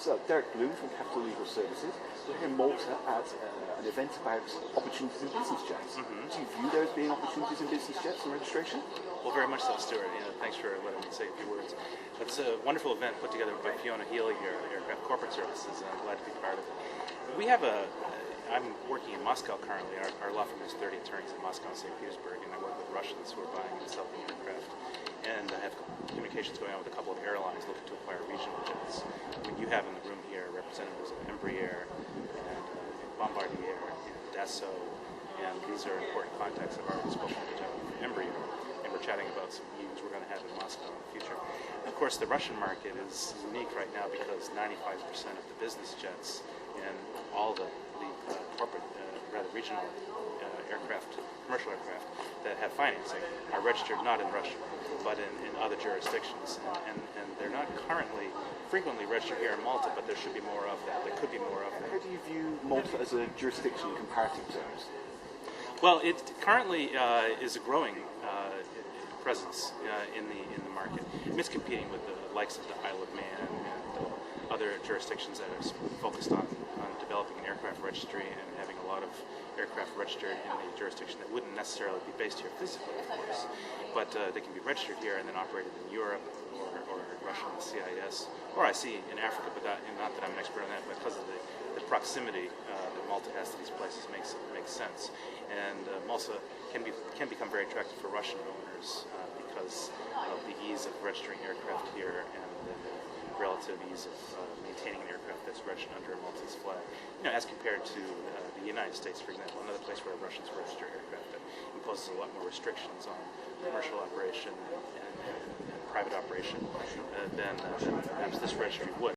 So, Derek Bloom from Capital Legal Services. We're here in Malta at an event about opportunities in business jets. Do you view there as being opportunities in business jets and registration? Well, very much so, Stuart. Thanks for letting me say a few words. It's a wonderful event put together by Fiona Healy here at Aircraft Corporate Services, and I'm glad to be part of it. I'm working in Moscow currently. Our law firm has 30 attorneys in Moscow and St. Petersburg, and I work with Russians who are buying and selling aircraft. And I have communications going on with a couple of airlines looking to acquire regional jets. You have in the room here representatives of Embraer and Bombardier and Dassault, and these are important contacts. I've already spoken to Embraer, and we're chatting about some meetings we're going to have in Moscow in the future. Of course, the Russian market is unique right now because 95% of the business jets and all the corporate, rather regional aircraft, commercial aircraft that have financing are registered not in Russia, but in other jurisdictions. And they're not currently frequently registered here in Malta, but there should be more of that. There could be more of that. How do you view Malta as a jurisdiction in comparative terms? Well, it currently is a growing presence in the market. It's competing with the likes of the Isle of Man and other jurisdictions that are focused on developing an aircraft registry and having a lot of aircraft registered in a jurisdiction that wouldn't necessarily be based here physically, of course, but they can be registered here and then operated in Europe or Russia and the CIS, or I see in Africa, but not that I'm an expert on that, but because of the proximity that Malta has to these places makes sense. And Malta can become very attractive for Russian owners because of the ease of registering aircraft here and the relative ease of maintaining an aircraft that's registered under a Maltese flag. As compared to the United States, for example, another place where Russians register aircraft that imposes a lot more restrictions on commercial operation and private operation than perhaps this registry would.